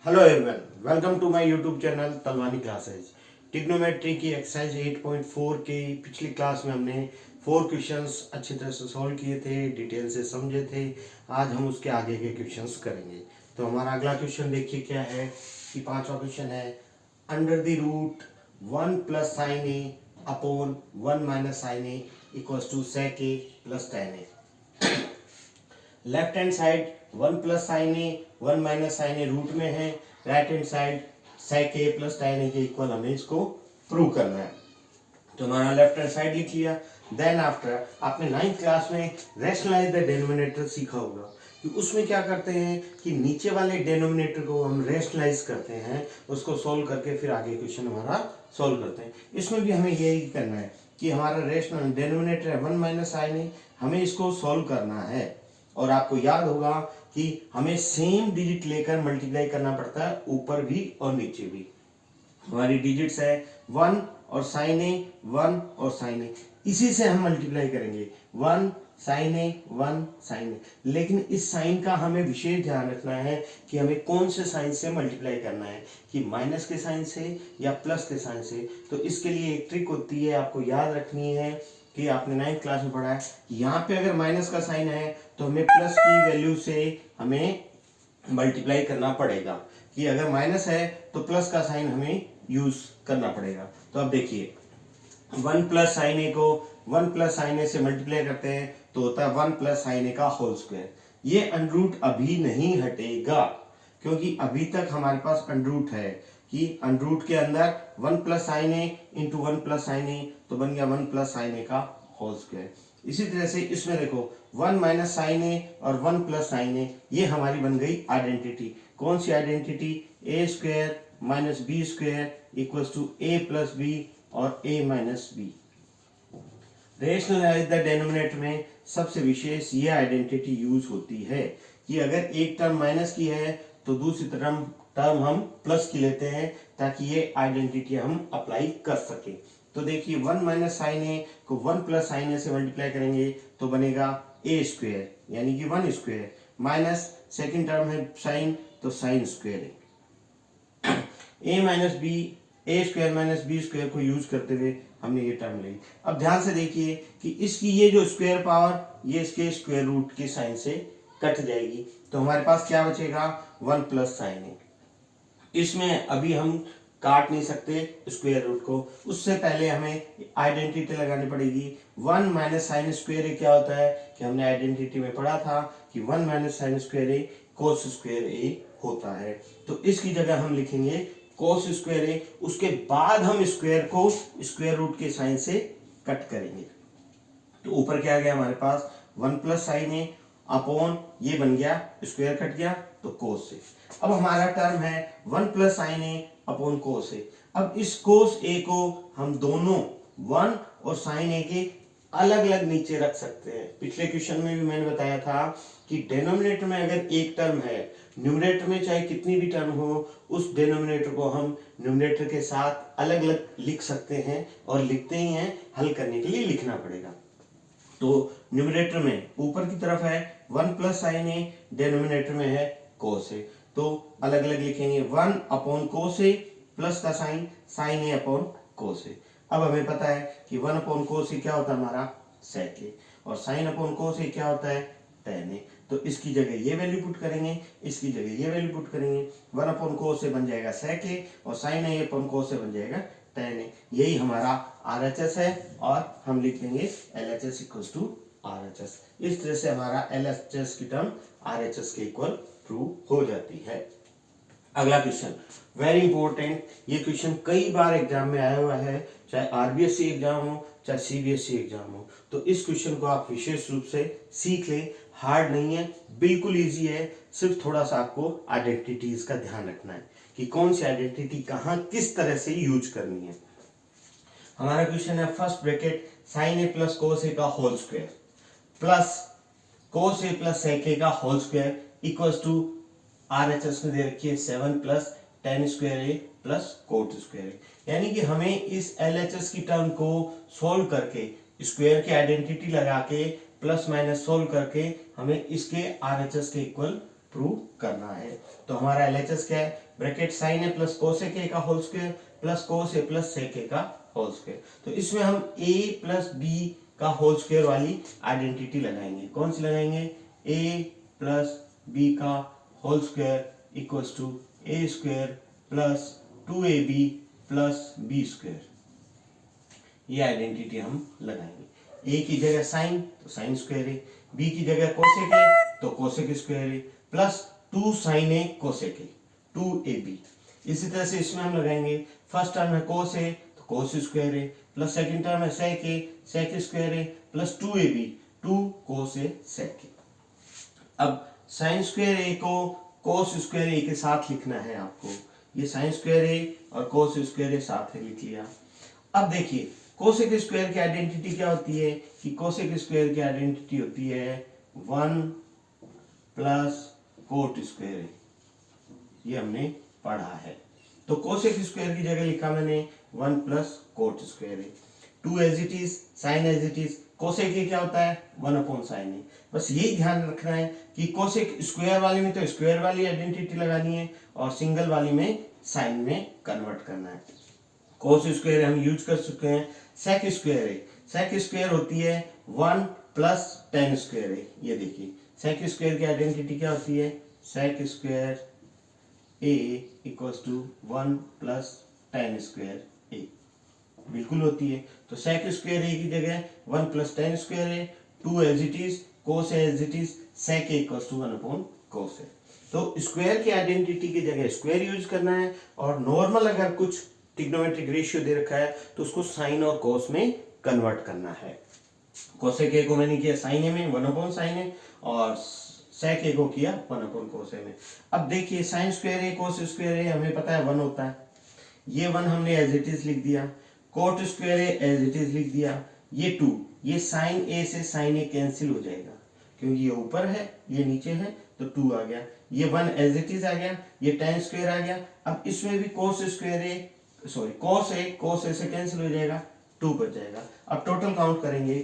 Hello everyone, welcome to my YouTube channel Talwani classes. Trigonometry की exercise 8.4 की पिछली class में हमने 4 क्वेश्चंस अच्छी तरह से सॉल्व किए थे, डिटेल से समझे थे। आज हम उसके आगे के क्वेश्चंस करेंगे। तो हमारा अगला क्वेश्चन देखिए क्या है कि 5वां क्वेश्चन है under the root 1 plus sine A upon 1 minus sine A equals to sec A plus tan A. Left hand side 1 plus sine A 1 minus sine A root में है, right hand side sec A plus tan A के equal हमें इसको prove करना है। तो हमारा left hand side लिख लिया। देन आफ्टर आपने 9th क्लास में रैशनलाइज द डिनोमिनेटर सीखा होगा कि उसमें क्या करते हैं कि नीचे वाले डिनोमिनेटर को हम रैशनलाइज करते हैं, उसको सोल्व करके फिर आगे क्वेश्चन हमारा सोल्व करते हैं। इसमें भी हमें यही करना है कि हमारा रैशनल डिनोमिनेटर है 1 माइनस साइन ए, हमें इसको सोल्व करना है। और आपको याद होगा कि हमें सेम डिजिट लेकर मल्टीप्लाई करना पड़ता है, ऊपर भी और नीचे भी। हमारी डिजिट्स है 1 और साइन ए, 1 और साइन ए, इसी से हम मल्टीप्लाई करेंगे 1 साइन ए 1 साइन ए। लेकिन इस साइन का हमें विशेष ध्यान रखना है कि हमें कौन से साइन से मल्टीप्लाई करना है, कि माइनस के साइन से या प्लस के साइन से। तो इसके लिए एक ट्रिक होती है, आपको याद रखनी है कि आपने 9th क्लास में पढ़ा है। यहाँ पे अगर माइनस का साइन है तो हमें प्लस की वैल्यू से हमें मल्टीप्लाई करना पड़ेगा, कि अगर माइनस है तो प्लस का साइन हमें यूज करना पड़ेगा। तो अब देखिए 1 प्लस साइन ए को 1 प्लस साइन ए से मल्टीप्लाई करते हैं तो होता है 1 प्लस साइन ए का होल स्क्वायर। ये अंडरूट अभी नहीं हटेगा क्योंकि अभी तक हमारे पास अंडरूट है कि अंडरूट के अंदर 1 प्लस साइन ए इंटू 1 प्लस साइन ए, तो बन गया 1 प्लस साइन ए का होल स्क्वायर। इसी तरह से इसमें देखो 1 माइनस साइन ए और 1 प्लस साइन ए, ये हमारी बन गई आइडेंटिटी। कौन सी identity? A square minus b square equals to a plus b और a minus b. Rationalise the denominator में सबसे विशेष ये आइडेंटिटी यूज होती है कि अगर एक टर्म माइनस की है तो दूसरी टर्म हम प्लस की लेते हैं ताकि ये आइडेंटिटी हम अप्लाई कर सके। तो देखिए 1 माइनस साइन ए को 1 प्लस साइन ए से मल्टीप्लाई करेंगे तो बनेगा ए स्क्वायर यानी कि 1 स्क्वायर, माइनस सेकेंड टर्म है साइन तो साइन स्क्वायर है। ए माइनस बी, ए स्क्वायर माइनस बी स्क्वायर को यूज करते हुए हमने ये टर्म ली। अब ध्यान से देखिए कि इसकी ये जो स्क्वायर पावर ये इसके स्क्वायर रूट के साइन से कट जाएगी, तो हमारे पास क्या बचेगा 1 प्लस साइन ए। इसमें अभी हम काट नहीं सकते स्क्वायर रूट को, उससे पहले हमें आइडेंटिटी लगानी पड़ेगी। 1 माइनस साइन स्क्वायर ए क्या होता है कि हमने आइडेंटिटी में पढ़ा था कि 1 माइनस साइन स्क्वायर ए कोस स्क्वायर ए होता है। तो इसकी जगह हम लिखेंगे कोस स्क्वायर ए, उसके बाद हम स्क्वायर को स्क्वायर रूट के साइन से कट करेंगे। तो ऊपर क्या आ गया हमारे पास 1 प्लस साइन ए अपॉन ये बन गया स्क्वायर कट गया तो कोस से। अब हमारा टर्म है 1 प्लस साइन ए अपॉन कोस ए। अब इस कोस ए को हम दोनों 1 और साइन ए के अलग अलग नीचे रख सकते हैं। पिछले क्वेश्चन में भी मैंने बताया था कि डिनोमिनेटर में अगर एक टर्म है, न्यूमरेटर में चाहे कितनी भी टर्म हो, उस डिनोमिनेटर को हम न्यूमरेटर के साथ अलग अलग लिख सकते हैं और लिखते ही हैं, हल करने के लिए लिखना पड़ेगा। तो न्यूमरेटर में ऊपर की तरफ है 1 प्लस साइन ए, डिनोमिनेटर में है कोस ए, तो अलग अलग लिखेंगे 1 अपॉन कोस ए प्लस का साइन साइन ए अपॉन कोस ए। अब हमें पता है कि 1 अपॉन कोस ए क्या होता है हमारा सेक ए, और साइन अपॉन कोस ए क्या होता है टेन ए। तो इसकी जगह ये वैल्यू पुट करेंगे, इसकी जगह ये वैल्यू पुट करेंगे। 1 अपॉन कोस ए बन जाएगा सेक ए और साइन ए अपॉन कोस ए बन जाएगा टेन ए। यही हमारा RHS है और हम लिखेंगे LHS इक्वल्स टू RHS। इस तरह से हमारा LHS की टर्म RHS के इक्वल प्रूव हो जाती है। अगला क्वेश्चन वेरी इंपॉर्टेंट, ये क्वेश्चन कई बार एग्जाम में आया हुआ है, चाहे RBSE एग्जाम हो चाहे CBSE एग्जाम हो। तो इस क्वेश्चन को आप विशेष रूप से सीख लें, हार्ड नहीं है, बिल्कुल इजी है। सिर्फ थोड़ा सा आपको आइडेंटिटीज का ध्यान रखना है कि कौन सी आइडेंटिटी कहाँ किस तरह से यूज करनी है। हमारा क्वेश्चन है first bracket sine A plus cos A का whole square plus cos A plus sec A का whole square equals to RHS में दे रखी है 7 plus tan square A plus cot square A. यानी कि हमें इस LHS की टर्म को सोल्व करके स्क्वायर की आइडेंटिटी लगा के प्लस माइनस सोल्व करके हमें इसके RHS के इक्वल प्रूव करना है। तो हमारा LHS क्या है, bracket sine A plus cosec A का whole square plus cos A plus sec A का होल स्क्वायर। तो इसमें हम a प्लस बी का होल स्क्वायर वाली आइडेंटिटी लगाएंगे। कौन सी लगाएंगे, a प्लस बी का whole square equals to A square plus 2ab plus B square. ये आइडेंटिटी हम लगाएंगे। a की जगह साइन तो साइन स्क्वायर है, b की जगह कोसेक है तो कोसेक स्क्वायर है, प्लस 2 साइन ए कोसेक है 2ab। इसी तरह से इसमें हम लगाएंगे, फर्स्ट टर्म है कोस है तो कोस स्क्वायर है, प्लस सेकंड टर्म है सेक स्क्वायर है, प्लस 2ab 2 कोस है सेक है। अब साइन स्क्वायर ए को कोस स्क्वायर ए के साथ लिखना है आपको। ये साइन स्क्वायर ए और कोस स्क्वायर ए साथ है, लिख लिया। अब देखिए कोसेक स्क्वायर की आइडेंटिटी क्या होती है कि कोसेक स्क्वायर की आइडेंटिटी होती है 1 प्लस कोट स्क्वायर है। ये हमने पढ़ा है। तो कोसेक स्क्वायर की जगह लिखा मैंने 1 प्लस कोट स्क्वायर है। 2 as it is, sine as it is, cosec क्या होता है 1 अपॉन साइन है। बस यही ध्यान रखना है कि कोसेक स्क्वायर वाली में तो स्क्वायर वाली आइडेंटिटी लगानी है और सिंगल वाली में साइन में कन्वर्ट करना है। कोस स्क्वायर हम यूज कर चुके हैं। सेक स्क्वायर है, सेक स्क्वायर होती है 1 प्लस टेन स्क्वायर है। ये देखिए सेक स्क्वायर की आइडेंटिटी क्या होती है, sec square a equals to 1 plus tan square a, बिल्कुल होती है। तो सेक स्क्वायर ए की जगह 1 प्लस टेन स्क्वायर है, 2 as it is, cos as it is, sec A equals to 1 upon cos है। तो स्क्वायर की आइडेंटिटी की जगह स्क्वायर यूज करना है और नॉर्मल अगर कुछ ट्रिग्नोमेट्रिक रेशियो दे रखा है तो उसको साइन और कोस में कन्वर्ट करना है। कोसेक ए को मैंने किया साइन ए में 1 अपॉन साइन ए और सेक ए को किया 1 अपॉन कोस ए में। अब देखिए साइन स्क्वायर ए कोस स्क्वायर ए हमें पता है 1 होता है, ये 1 हमने एज इट इज लिख दिया। Cot square A as it is लिख दिया। ये 2, ये साइन ए से साइन ए कैंसिल हो जाएगा क्योंकि ये ऊपर है ये नीचे है तो 2 आ गया। ये 1 एज इट इज आ गया, ये टेन स्क्वायर आ गया। अब इसमें भी कोस स्क्वायर ए सॉरी कोस ए से कैंसिल हो जाएगा, 2 बच जाएगा। अब टोटल काउंट करेंगे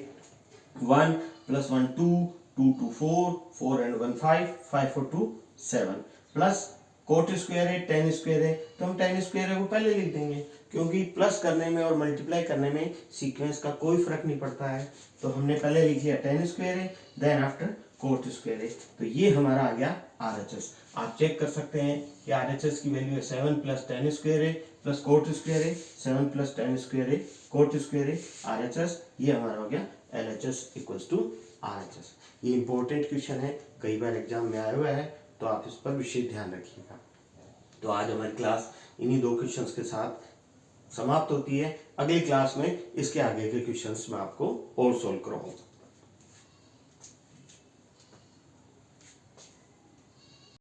1 plus 1 2, 2 2 4, 4 and 1 5, 5 4 2 7 plus cot square है टेन स्क्वायर है तो हम टेन स्क्वायर को पहले लिख देंगे क्योंकि प्लस करने में और मल्टीप्लाई करने में सीक्वेंस का कोई फर्क नहीं पड़ता है। तो हमने पहले लिख लिया टेन स्क्वायर है देन आफ्टर कोट स्क्वायर है। तो ये हमारा आ गया RHS। आप चेक कर सकते हैं कि RHS की वैल्यू है 7 प्लस टेन स्क्वायर है प्लस कोट स्क्वायर है, 7 प्लस टेन स्क्वायर है कोट स्क्वायर है RHS। ये हमारा हो गया LHS इक्वल्स टू RHS। ये इंपॉर्टेंट क्वेश्चन है, कई बार एग्जाम में आया हुआ है तो आप इस पर विशेष ध्यान रखिएगा। तो आज हमारी क्लास इन्हीं 2 क्वेश्चंस के साथ समाप्त होती है। अगली क्लास में इसके आगे के क्वेश्चंस मैं आपको और सोल्व कराऊंगा।